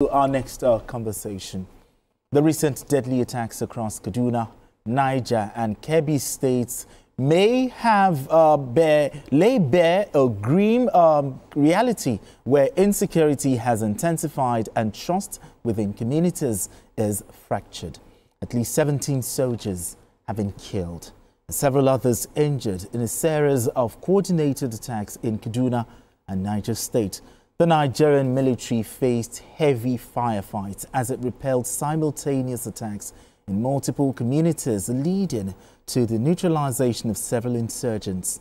Our next conversation. The recent deadly attacks across Kaduna, Niger and Kebbi states may have lay bare a grim reality where insecurity has intensified and trust within communities is fractured. At least 17 soldiers have been killed and several others injured in a series of coordinated attacks in Kaduna and Niger State. The Nigerian military faced heavy firefights as it repelled simultaneous attacks in multiple communities, leading to the neutralization of several insurgents.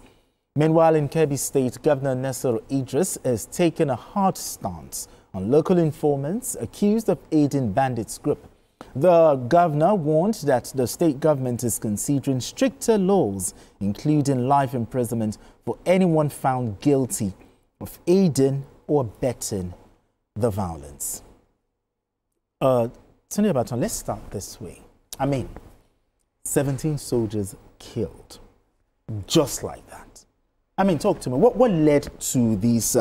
Meanwhile, in Kebbi State, Governor Nasir Idris is taking a hard stance on local informants accused of aiding Bandits group. The governor warned that the state government is considering stricter laws, including life imprisonment for anyone found guilty of aiding or abetting the violence. Tony Abaton, let's start this way. 17 soldiers killed, just like that. Talk to me. What led to this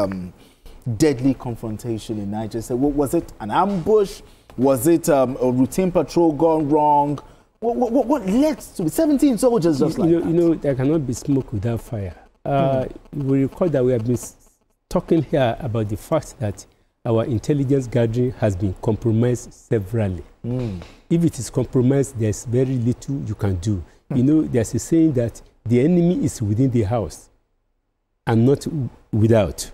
deadly confrontation in Niger? So, was it an ambush? Was it a routine patrol gone wrong? What led to 17 soldiers just like that? You know, there cannot be smoke without fire. We recall that we have been talking here about the fact that our intelligence gathering has been compromised severally. If it is compromised, there's very little you can do. You know, there's a saying that the enemy is within the house and not without.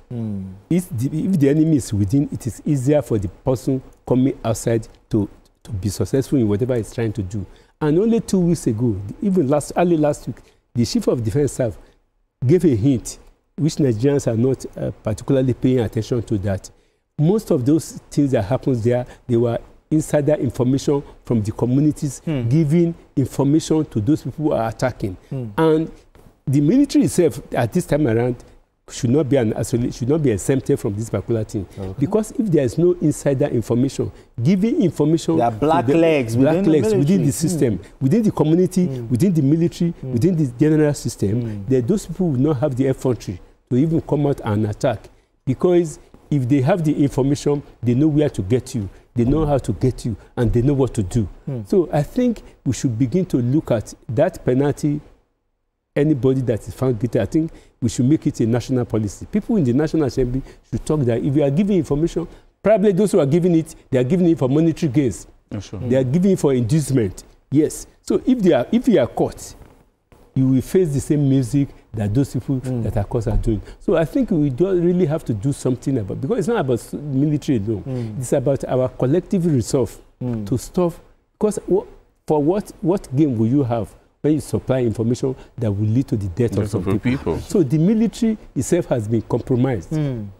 If the enemy is within, it is easier for the person coming outside to be successful in whatever he's trying to do. And only 2 weeks ago, even early last week, the Chief of Defense Staff gave a hint, which Nigerians are not particularly paying attention to, that most of those things that happens there, they were insider information from the communities, giving information to those people who are attacking. And the military itself, at this time around, should not be exempted from this particular thing. Because if there is no insider information, giving information, there are black legs within the system, within the community, within the military, within the general system, that those people will not have the effrontery to even come out and attack. Because if they have the information, they know where to get you, they know how to get you, and they know what to do. So I think we should begin to look at that penalty. Anybody that is found guilty, I think we should make it a national policy. People in the National Assembly should talk that if you are giving information, probably those who are giving it, they are giving it for monetary gains. They are giving it for inducement. Yes. So if you are caught, you will face the same music that those people that are caught are doing. So I think we do really have to do something about, because it's not about military alone. It's about our collective resolve to stop. Because for what gain will you have when you supply information that will lead to the death of some people? So the military itself has been compromised through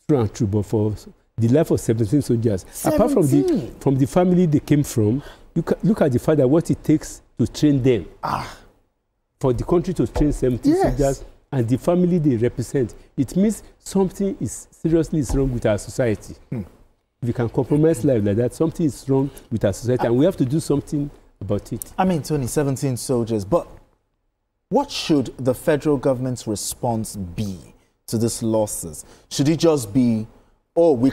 and through. But for the life of 17 soldiers, apart from the family they came from, you look at the fact that what it takes to train them. For the country to train 17 soldiers and the family they represent, it means something is seriously wrong with our society. If you can compromise life like that, something is wrong with our society, and we have to do something about it. Tony, 17 soldiers, but what should the federal government's response be to these losses? Should it just be, oh, we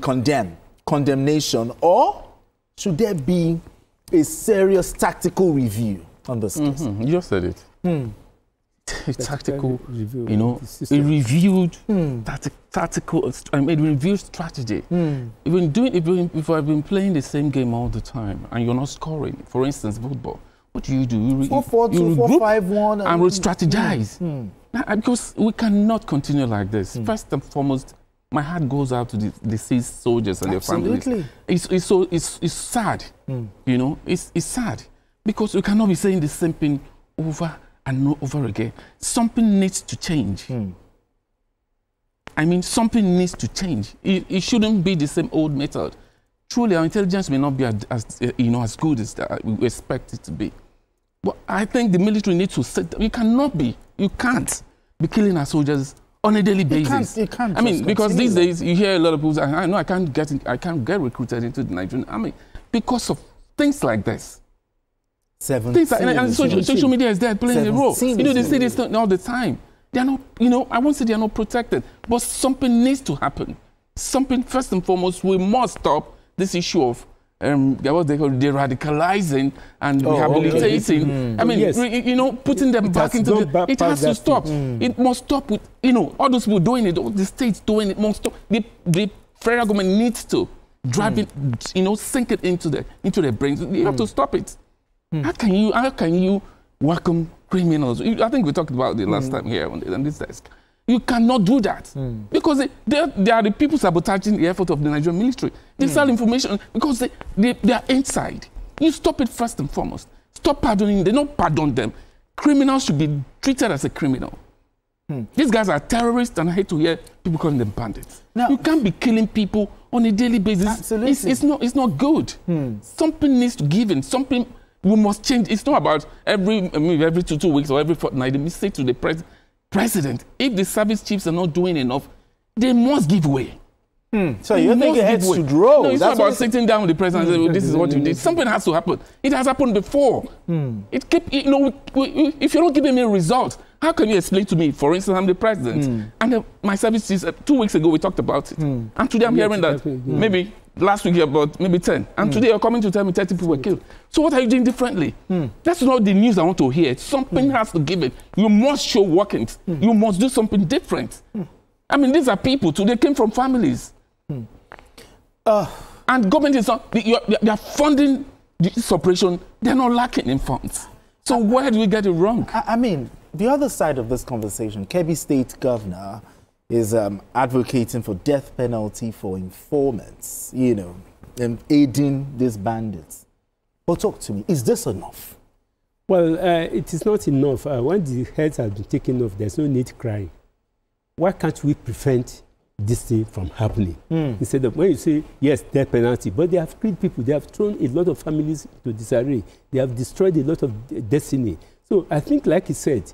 condemnation, or should there be a serious tactical review on this case? You just said it. Tactical review, you know, a reviewed tactical, a reviewed strategy. If I've been playing the same game all the time and you're not scoring, for instance, football, what do? You 4-4-2, 4-5-1, and re-strategize. Because we cannot continue like this. First and foremost, my heart goes out to the deceased soldiers and their families. It's sad, you know, it's sad, because we cannot be saying the same thing over and over again. Something needs to change. Something needs to change. It shouldn't be the same old method. Truly, our intelligence may not be as good as we expect it to be. But I think the military needs to set. You can't be killing our soldiers on a daily basis. You can't because these days you hear a lot of people say, I know I can't get recruited into the Nigerian army because of things like this. And social media is there playing a role. You know, they say this all the time. They are not, you know, I won't say they are not protected, but something needs to happen. Something, first and foremost, we must stop this issue of what they call de-radicalizing and rehabilitating. I mean, yes. You know, putting them back into the... It has to stop. It must stop with, you know, all those people doing it, all the states doing it must stop. The federal government needs to drive it, you know, sink it into their brains. You have to stop it. How can you welcome criminals? I think we talked about it last time here on this desk. You cannot do that because they are the people sabotaging the effort of the Nigerian military. They sell information because they are inside. You stop it first and foremost. Stop pardoning. They don't pardon them. Criminals should be treated as a criminal. These guys are terrorists, and I hate to hear people calling them bandits. Now, you can't be killing people on a daily basis. Absolutely. It's not good. Something needs to give in. Something we must change. It's not about every 2 weeks or every fortnight. They must say to the president, if the service chiefs are not doing enough, they must give way. So you think your head should roll? No, it's not about sitting down with the president and saying, this is what you did. Something has to happen. It has happened before. You know, if you're not giving me a result, how can you explain to me, for instance, I'm the president, and my service chiefs, 2 weeks ago, we talked about it. And today I'm hearing that maybe last week about maybe 10. And today you're coming to tell me 30 people were killed. So what are you doing differently? That's not the news I want to hear. Something has to give it. You must show workings. You must do something different. I mean, these are people too. They came from families. And government is not, they are funding this operation. They're not lacking in funds. So where do we get it wrong? I mean, the other side of this conversation, Kebbi State Governor is advocating for death penalty for informants, you know, and aiding these bandits. But talk to me, is this enough? Well, it is not enough. When the heads have been taken off, there's no need crying. Why can't we prevent this thing from happening? Instead of when you say, yes, death penalty, but they have killed people, they have thrown a lot of families into disarray, they have destroyed a lot of destiny. So I think, like he said,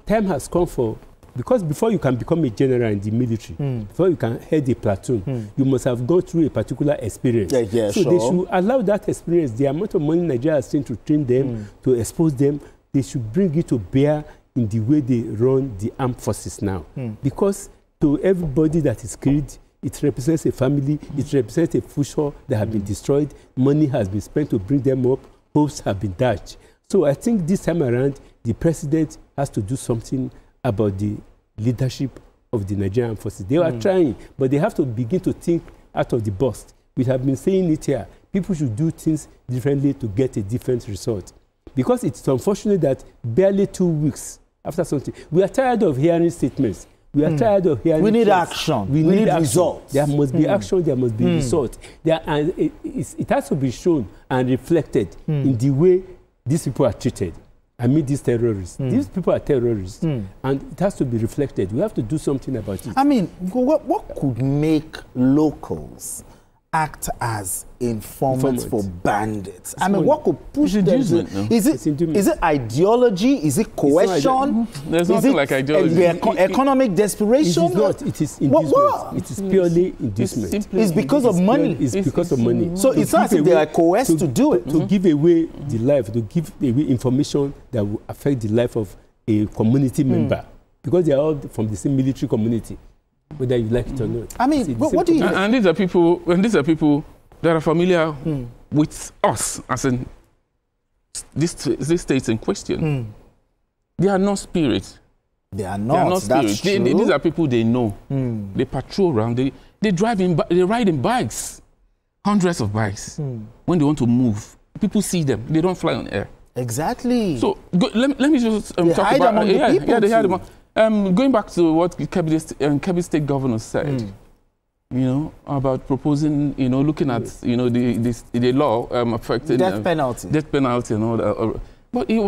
time has come for, because before you can become a general in the military, before you can head a platoon, you must have gone through a particular experience. So they should allow that experience, the amount of money Nigeria has seen to train them, to expose them, they should bring it to bear in the way they run the armed forces now. Because to everybody that is killed, it represents a family, it represents a future that has been destroyed, money has been spent to bring them up, hopes have been dashed. So I think this time around, the president has to do something about the leadership of the Nigerian forces. They are trying, but they have to begin to think out of the box. We have been saying it here. People should do things differently to get a different result. Because it's unfortunate that barely 2 weeks after something, we are tired of hearing statements. We are tired of hearing. We need action. We need results. There must be action. There must be results. And it has to be shown and reflected in the way these people are treated. I mean, these terrorists. These people are terrorists, and it has to be reflected. We have to do something about it. I mean, what could make locals act as informants for bandits? I mean, what could push them to? Is it ideology? Is it coercion? There's nothing like ideology. Economic desperation? It is not. It is inducement. It is purely inducement. It's because of money. It's because of money. So it's not as if they are coerced to do it. To give away the life, to give away information that will affect the life of a community member. Because they are all from the same military community, whether you like it or not. I mean, what do you... And these are people that are familiar with us, as in this states in question. They are not spirits. They are not spirits. These are people they know. They patrol around. They ride in bikes, hundreds of bikes. When they want to move, people see them. They don't fly on air. Exactly. So let me just talk about... They hide among... Going back to what Kebbi State Governor said, you know, about proposing, you know, looking at, you know, the law affecting death penalty and all that. But he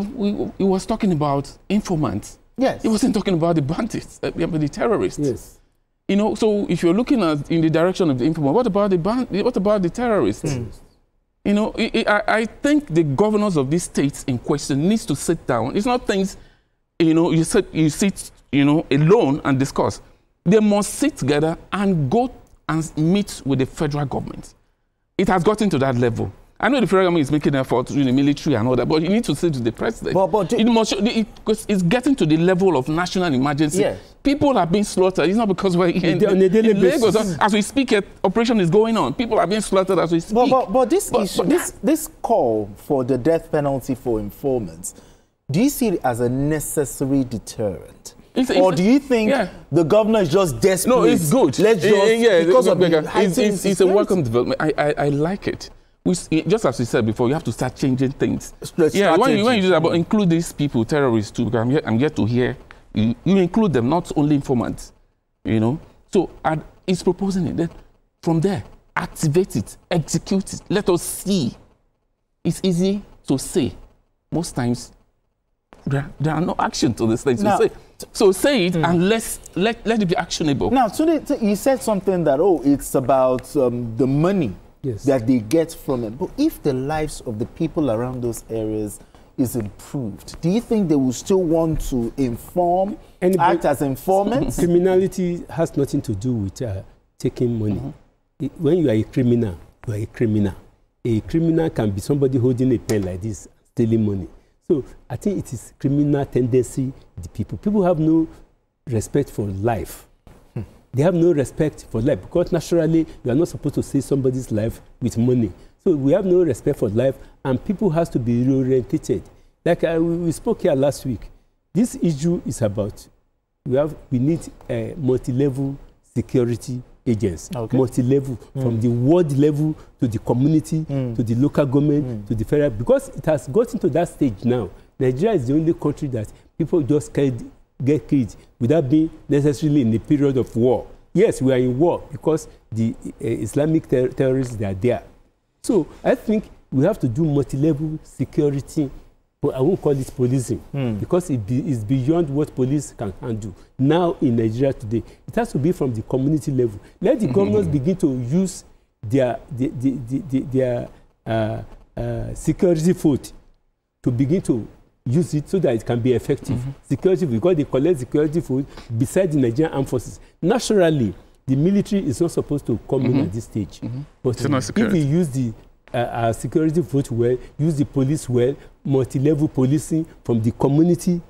was talking about informants. Yes. He wasn't talking about the bandits, the terrorists. Yes. You know, so if you're looking at in the direction of the informant, what about the terrorists? You know, I think the governors of these states in question needs to sit down. It's not things, you know, you sit, you know, alone and discuss. They must sit together and go and meet with the federal government. It has gotten to that level. I know the federal government is making efforts in the military and all that, but you need to sit to the president. It's getting to the level of national emergency. Yes. People are being slaughtered. It's not because we're in Lagos. As we speak, operation is going on. People are being slaughtered as we speak. But this call for the death penalty for informants, do you see it as a necessary deterrent? Or do you think the governor is just desperate? No, it's good. Let's just it's a welcome development. I like it. Just as we said before, you have to start changing things. When you do that, but include these people, terrorists too, because I'm yet to hear you include them, not only informants. So it's proposing it. Then from there, activate it, execute it. Let us see. It's easy to say. Most times, there are no action to this thing. So say it and let it be actionable. Now, you said something that, it's about the money that they get from it. But if the lives of the people around those areas is improved, do you think they will still want to act as informants? Criminality has nothing to do with taking money. When you are a criminal, you are a criminal. A criminal can be somebody holding a pen like this, stealing money. So I think it is criminal tendency. People have no respect for life. They have no respect for life because naturally you are not supposed to save somebody's life with money. So we have no respect for life, and people have to be reorientated. Like we spoke here last week. This issue is about we need a multi-level security agents, multi-level, from the ward level to the community, to the local government, to the federal, because it has gotten to that stage now. Nigeria is the only country that people just get killed without being necessarily in a period of war. Yes, we are in war because the Islamic terrorists, they are there. So I think we have to do multi-level security. But I won't call it policing because it's beyond what police can handle. Now in Nigeria today, it has to be from the community level. Let the governors begin to use their security vote to begin to use it so that it can be effective. Security, because they collect security vote beside the Nigerian armed forces. Naturally, the military is not supposed to come in at this stage. But if we use the security vote well, use the police well, multi-level policing from the community.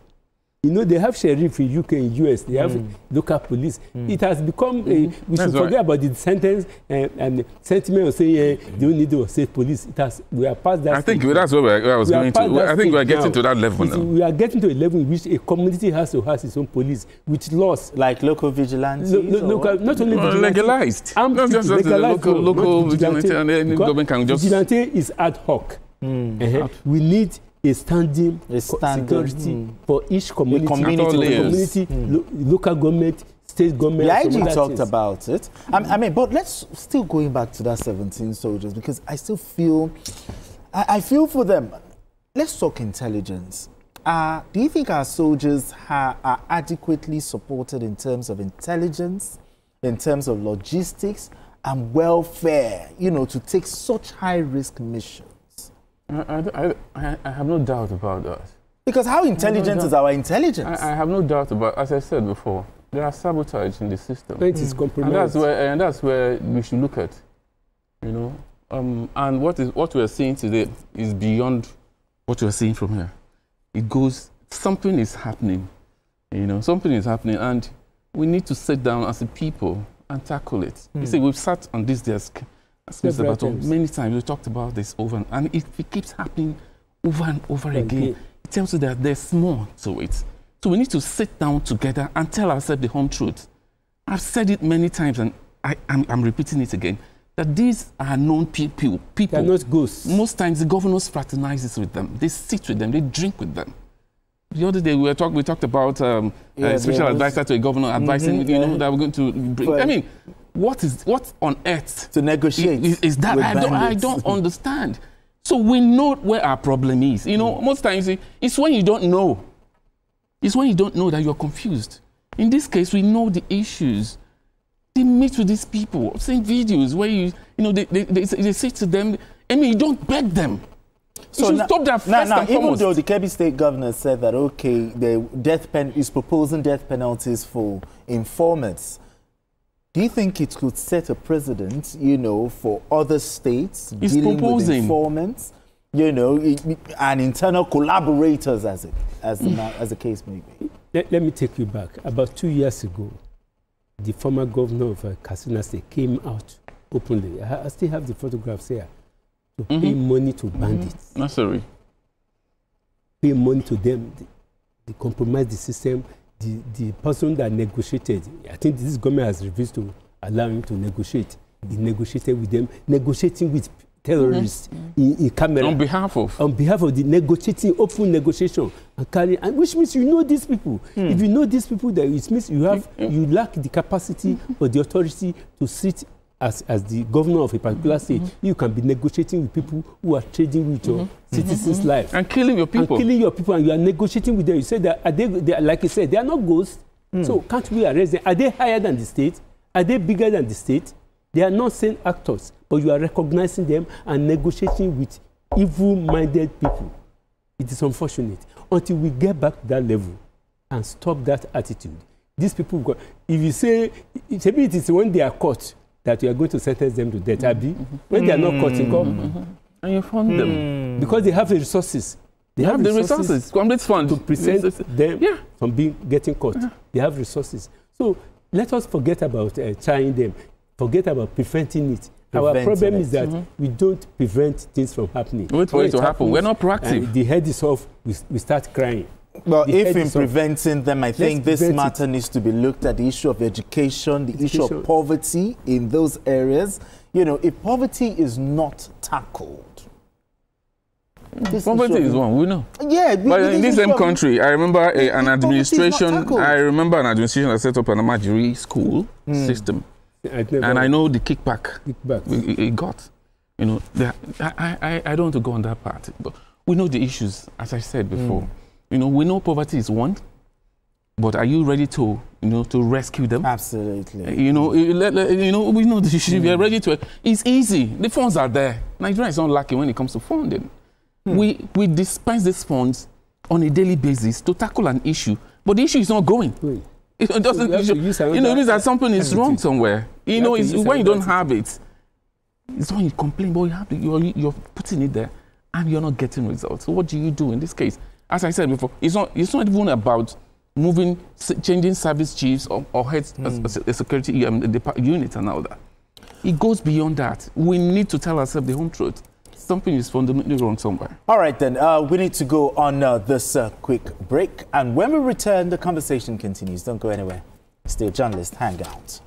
They have sheriff in UK, in US, they have local police. It has become, we should forget about the sentence and sentiment of saying they don't need to say police. We are past that. I think that's where I was going to. I think we are getting to that level now. We are getting to a level in which a community has to have its own police with laws. Like local vigilantes? Not only legalized. Not just local vigilante, and then the government can just... Vigilante is ad hoc. We need a standing security for each community, local government, state government. The IG talked about it. I mean, but let's still going back to that 17 soldiers, because I still feel, I feel for them. Let's talk intelligence. Do you think our soldiers are adequately supported in terms of intelligence, in terms of logistics and welfare, to take such high-risk missions? I have no doubt about that. Because how intelligent is our intelligence? I have no doubt about, as I said before, there are sabotage in the system. It is compromised. And that's where we should look at, and what we are seeing today is beyond what we are seeing from here. It goes, something is happening, something is happening, and we need to sit down as a people and tackle it. You see, we've sat on this desk many times. We talked about this over, and if it keeps happening over and over again, it tells you that there's more to it. So we need to sit down together and tell ourselves the home truth. I've said it many times, and I'm repeating it again, that these are known people. They're not ghosts. Most times the governors fraternizes with them. They sit with them. They drink with them. The other day we talked about special advisor to a governor advising, that we're going to bring. I mean, what on earth to negotiate is that? I don't understand. So we know where our problem is. Most times it's when you don't know. It's when you don't know that you're confused. In this case, we know the issues. They meet with these people. I've seen videos where they say to them, you don't beg them. So stop that first and even though the Kebbi State governor said that, the is proposing death penalties for informants, do you think it could set a precedent, for other states dealing with informants? you know, and internal collaborators, as the case may be. Let me take you back. About 2 years ago, the former governor of Katsina State came out openly. I still have the photographs here. To pay money to bandits. No, sorry. Pay money to them. They compromised the system. The person that negotiated, I think this government has refused to allow him to negotiate. He negotiated with them, negotiating with terrorists in camera. On behalf of? On behalf of the negotiating, open negotiation, and which means you know these people. If you know these people, that it means you have you lack the capacity or the authority to sit as the governor of a particular state. You can be negotiating with people who are trading with your citizens' lives. And killing your people. And killing your people, and you are negotiating with them. You say that, are they like you said, they are not ghosts. So can't we arrest them? Are they higher than the state? Are they bigger than the state? They are not same actors, but you are recognizing them and negotiating with evil-minded people. It is unfortunate. Until we get back to that level and stop that attitude, these people, if you say, maybe it is when they are caught that you are going to sentence them to death, Abi. When they are not caught in court. And you fund them. Because they have the resources. They have the resources. Complete fund. To present them from getting caught. They have resources. So let us forget about trying them. Forget about preventing it. Our problem is that we don't prevent things from happening. Wait for it to happen. We're not proactive. The head is off, we start crying. Well, if in preventing them, I think this matter needs to be looked at, the issue of education, the issue of poverty in those areas. You know, if poverty is not tackled, poverty is one, we know. Yeah, but in this same country, I remember an administration. That set up an Amajiri school system, and I know the kickback it got. You know, I don't want to go on that part, but we know the issues, as I said before. You know, we know poverty is one, but are you ready to, to rescue them? Absolutely. We know the issue. We are ready to. It's easy. The funds are there. Nigeria is not lacking when it comes to funding. We dispense these funds on a daily basis to tackle an issue, but the issue is not going. It doesn't. It means that something is wrong somewhere. It's when you don't have it. It's when you complain, but you're putting it there, and you're not getting results. So what do you do in this case? As I said before, it's not even about changing service chiefs or heads a security unit and all that. It goes beyond that. We need to tell ourselves the home truth. Something is fundamentally wrong somewhere. All right, then. We need to go on this quick break. And when we return, the conversation continues. Don't go anywhere. Stay a journalist. Hang out.